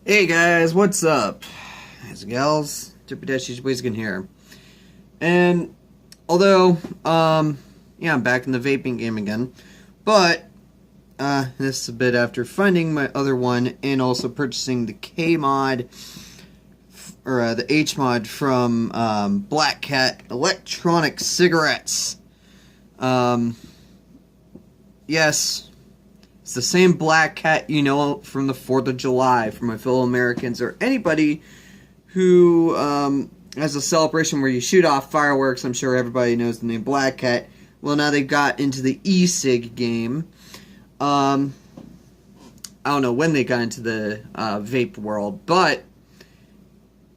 Hey guys, what's up? Guys and gals, Tippy Whizkin here. And although, I'm back in the vaping game again, but this is a bit after finding my other one and also purchasing the K mod or the H mod from Black Cat Electronic Cigarettes. Yes. It's the same Black Cat you know from the 4th of July, from my fellow Americans, or anybody who has a celebration where you shoot off fireworks. I'm sure everybody knows the name Black Cat. Well, now they've got into the e-cig game. I don't know when they got into the vape world, but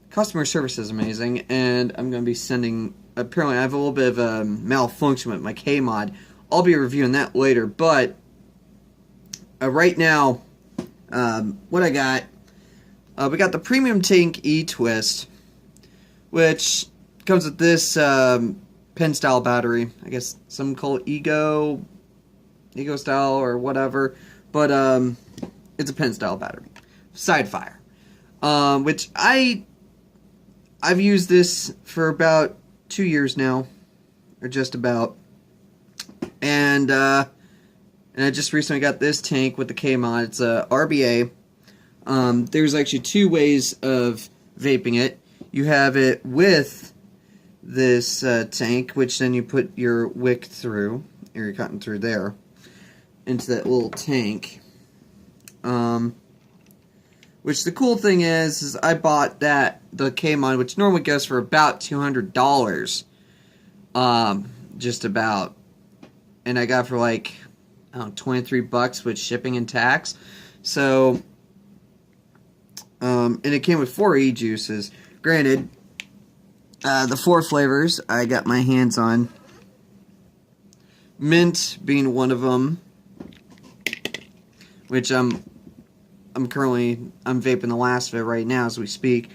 customer service is amazing, and I'm going to be sending... Apparently, I have a little bit of a malfunction with my K-mod. I'll be reviewing that later, but... right now, what I got, we got the Premium Tank E-Twist, which comes with this pen-style battery. I guess some call it Ego style or whatever, but it's a pen-style battery. Side-fire, which I've used this for about 2 years now, or just about, and I just recently got this tank with the K-mod. It's a RBA. There's actually two ways of vaping it. You have it with this tank, which then you put your wick through, or your cotton through there, into that little tank. Which the cool thing is I bought the K-mod, which normally goes for about $200. Just about. And I got for like... $23 with shipping and tax. So, and it came with 4 e-juices. Granted, the 4 flavors I got my hands on. Mint being one of them, which I'm vaping the last of it right now as we speak.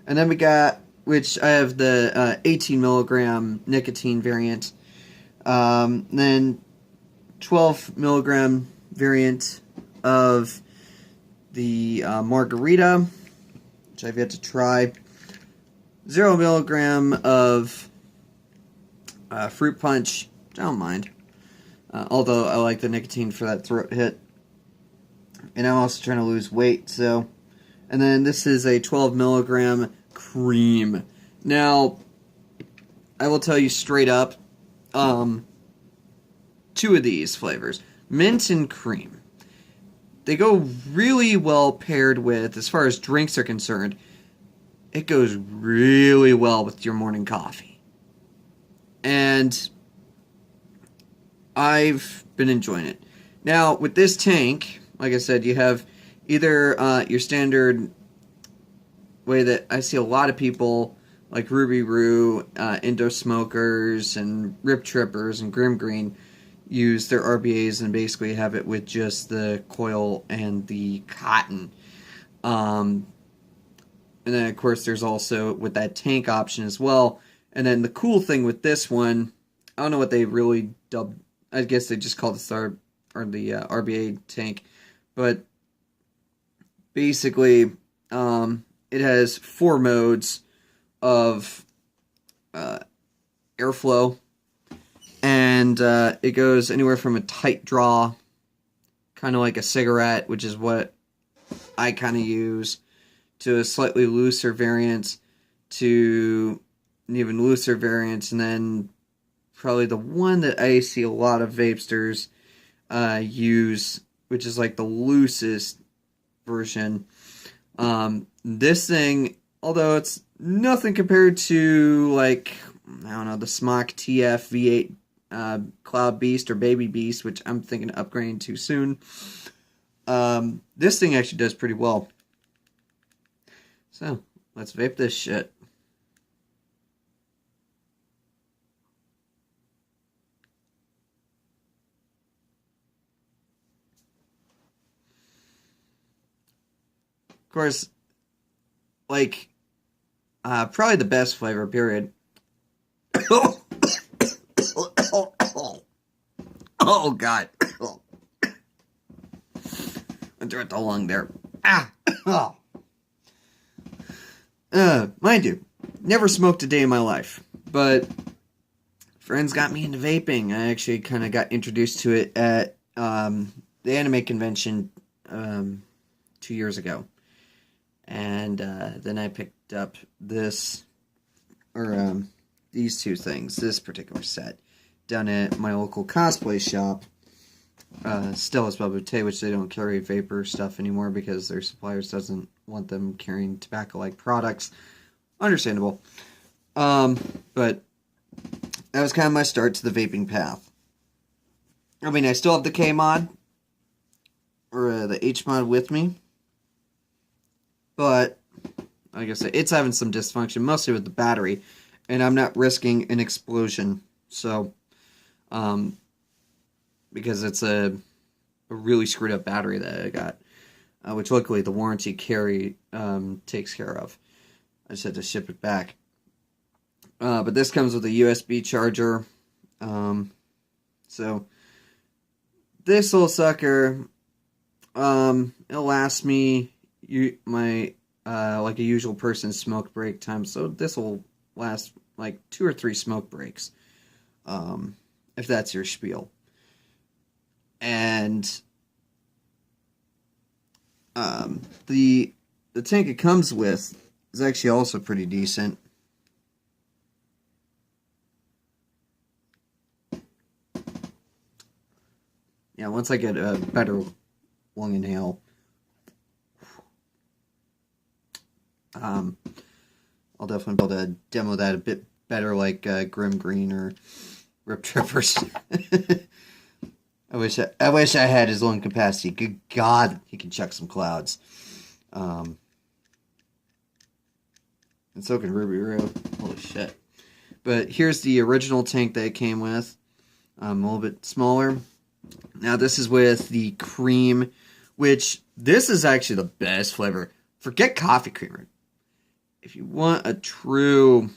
And then we got, which I have the 18 milligram nicotine variant. Then 12 milligram variant of the margarita, which I've yet to try. 0 milligram of fruit punch. I don't mind. Although I like the nicotine for that throat hit. And I'm also trying to lose weight, so. And then this is a 12 milligram cream. Now, I will tell you straight up, 2 of these flavors, mint and cream, they go really well paired with, as far as drinks are concerned, it goes really well with your morning coffee. And I've been enjoying it. Now, with this tank, like I said, you have either your standard way that I see a lot of people, like Ruby Roo, Indo Smokers, and Rip Trippers, and Grim Green, use their RBAs and basically have it with just the coil and the cotton. And then, of course, there's also with that tank option as well. And then the cool thing with this one, I don't know what they really dubbed. I guess they just called it the RBA tank. But basically, it has 4 modes of airflow. And it goes anywhere from a tight draw, kind of like a cigarette, which is what I kind of use, to a slightly looser variant, to an even looser variant, and then probably the one that I see a lot of vapesters use, which is like the loosest version. This thing, although it's nothing compared to, like, I don't know, the Smock TF V8 Cloud Beast or Baby Beast, which I'm thinking of upgrading to soon. This thing actually does pretty well. So, let's vape this shit. Of course, like, probably the best flavor, period. Oh, God. I threw it the lung there. Ah! Oh. Mind you, never smoked a day in my life, but friends got me into vaping. I actually kind of got introduced to it at the anime convention 2 years ago. And then I picked up this, or these two things, this particular set, down at my local cosplay shop, Stella's Babute, which they don't carry vapor stuff anymore because their suppliers doesn't want them carrying tobacco-like products. Understandable. But that was kind of my start to the vaping path. I mean, I still have the K mod, or the H mod with me, but, like I said, it's having some dysfunction, mostly with the battery, and I'm not risking an explosion, so, because it's a really screwed up battery that I got, which luckily the warranty takes care of. I just had to ship it back. But this comes with a USB charger, so this little sucker, it'll last me like a usual person's smoke break time, so this will last like 2 or 3 smoke breaks, if that's your spiel. And the tank it comes with is actually also pretty decent. Yeah, once I get a better lung inhale, I'll definitely be able to demo that a bit better, like Grim Green or Rip Trippers. I wish I had his lung capacity. Good God, he can chuck some clouds. And so can Ruby Roo. Holy shit. But here's the original tank that it came with. A little bit smaller. Now this is with the cream, which this is actually the best flavor. Forget coffee creamer. If you want a true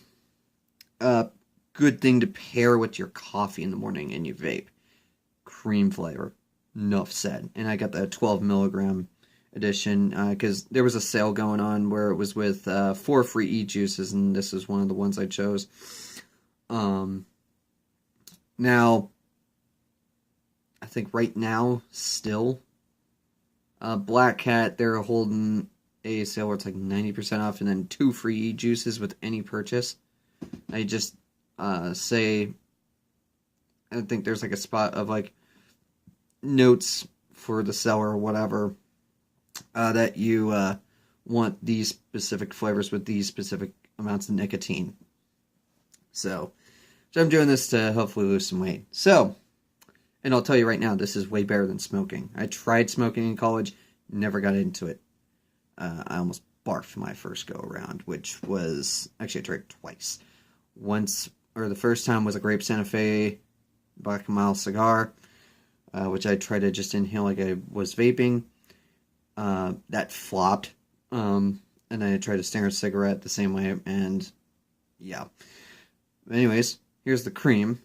good thing to pair with your coffee in the morning and you vape, cream flavor. Enough said. And I got the 12 milligram edition because there was a sale going on where it was with 4 free e-juices, and this is one of the ones I chose. Now, I think right now, still, Black Cat, they're holding a sale where it's like 90% off, and then 2 free e-juices with any purchase. I just say, I think there's like a spot of like notes for the seller or whatever, that you want these specific flavors with these specific amounts of nicotine. So I'm doing this to hopefully lose some weight. So, and I'll tell you right now, this is way better than smoking. I tried smoking in college, never got into it. I almost barfed my first go around, which was, actually I tried twice. Once, or the first time was a Grape Santa Fe Black & Mild cigar, which I tried to just inhale like I was vaping. That flopped. And then I tried a standard cigarette the same way, and yeah. Anyways, here's the cream.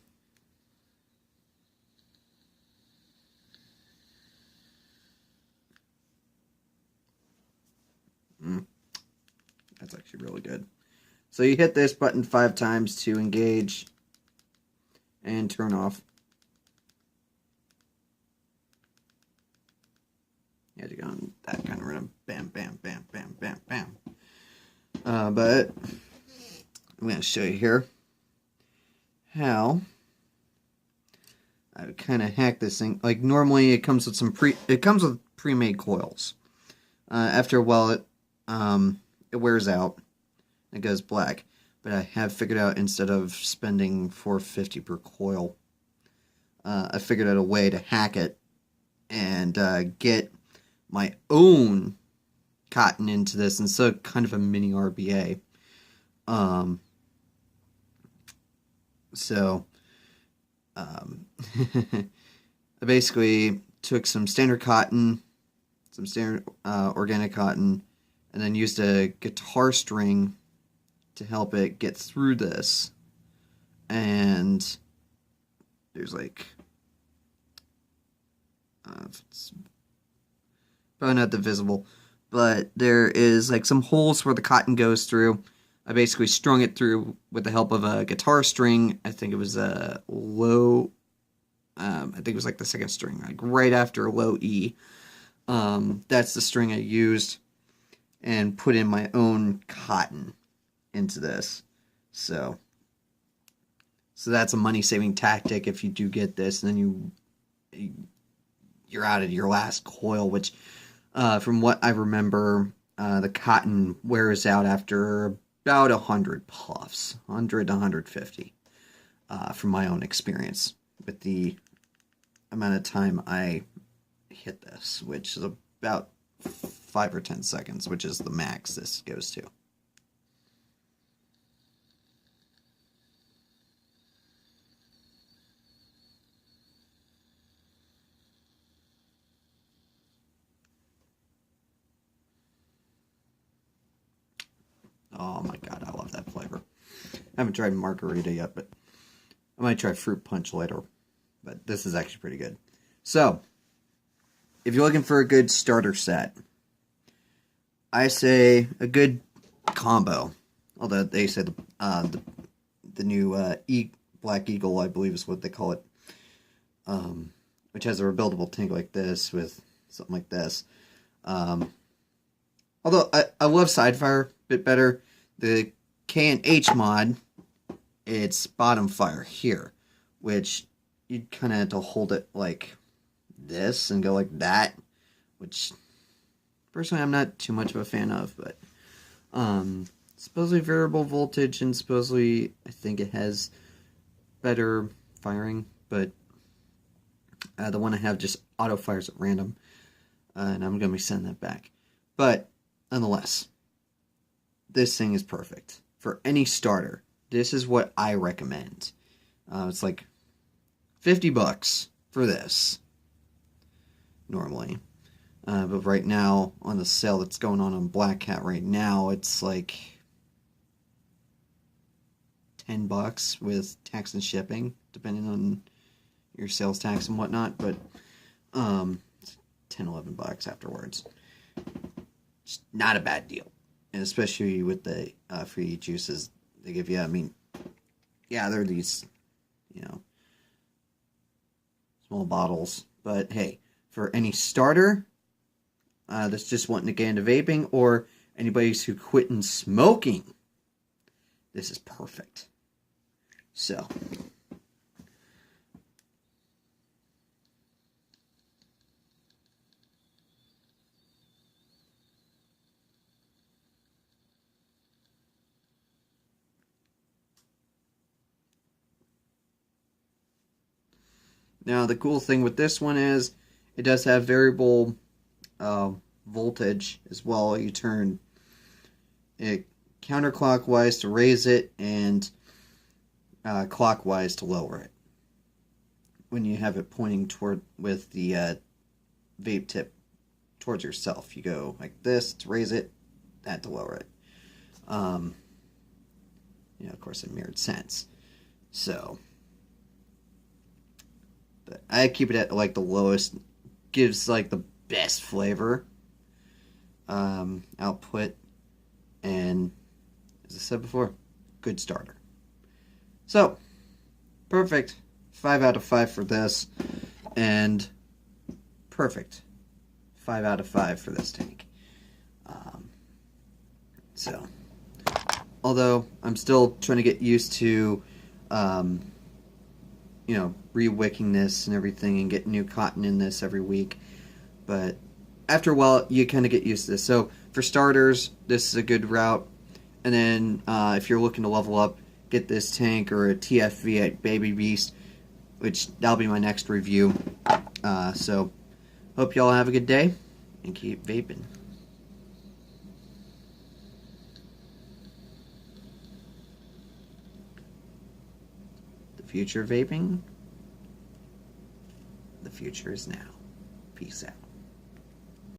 That's actually really good. So you hit this button 5 times to engage and turn off. You had to go on that kind of rhythm. Bam, bam, bam, bam, bam, bam. But I'm going to show you here how I would kind of hack this thing. Like normally it comes with pre-made coils. After a while it wears out. It goes black. But I have figured out, instead of spending $4.50 per coil, I figured out a way to hack it and get my own cotton into this, and so kind of a mini RBA. I basically took some standard cotton, some standard organic cotton, and then used a guitar string to help it get through this. And there's like, it's probably not that visible, but there is like some holes where the cotton goes through. I basically strung it through with the help of a guitar string. I think it was a low, I think it was like the second string, like right after a low E. That's the string I used and put in my own cotton into this. So that's a money-saving tactic if you do get this, and then you're out of your last coil, which, from what I remember, the cotton wears out after about 100 puffs, 100 to 150, from my own experience with the amount of time I hit this, which is about 5 or 10 seconds, which is the max this goes to. Oh my god, I love that flavor. I haven't tried margarita yet, but I might try fruit punch later. But this is actually pretty good. So, if you're looking for a good starter set, I say a good combo. Although they say the new Black Eagle, I believe is what they call it, which has a rebuildable tank like this with something like this. Although I love Sidefire a bit better. The K&H mod, it's bottom fire here, which you'd kind of have to hold it like this and go like that, which personally I'm not too much of a fan of, but supposedly variable voltage, and supposedly I think it has better firing, but the one I have just auto fires at random, and I'm going to be sending that back. But nonetheless, this thing is perfect for any starter. This is what I recommend. It's like $50 for this normally, but right now on the sale that's going on Black Cat right now, it's like $10 with tax and shipping, depending on your sales tax and whatnot. But $10, $11 afterwards. It's not a bad deal, and especially with the free juices they give you. I mean, yeah, they're these, small bottles, but hey, for any starter that's just wanting to get into vaping, or anybody who quitting smoking, this is perfect. So, now the cool thing with this one is it does have variable voltage as well. You turn it counterclockwise to raise it, and clockwise to lower it. When you have it pointing toward with the vape tip towards yourself, you go like this to raise it, that to lower it. Of course, in mirrored sense. So, but I keep it at like the lowest, gives like the best flavor output, and as I said before, good starter. So, perfect. 5 out of 5 for this, and perfect. 5 out of 5 for this tank. So, although I'm still trying to get used to, re-wicking this and everything, and getting new cotton in this every week, but after a while, you kind of get used to this. So, for starters, this is a good route, and then if you're looking to level up, get this tank or a TFV at Baby Beast, which that'll be my next review. So, hope y'all have a good day, and keep vaping. The future of vaping, the future is now. Peace out.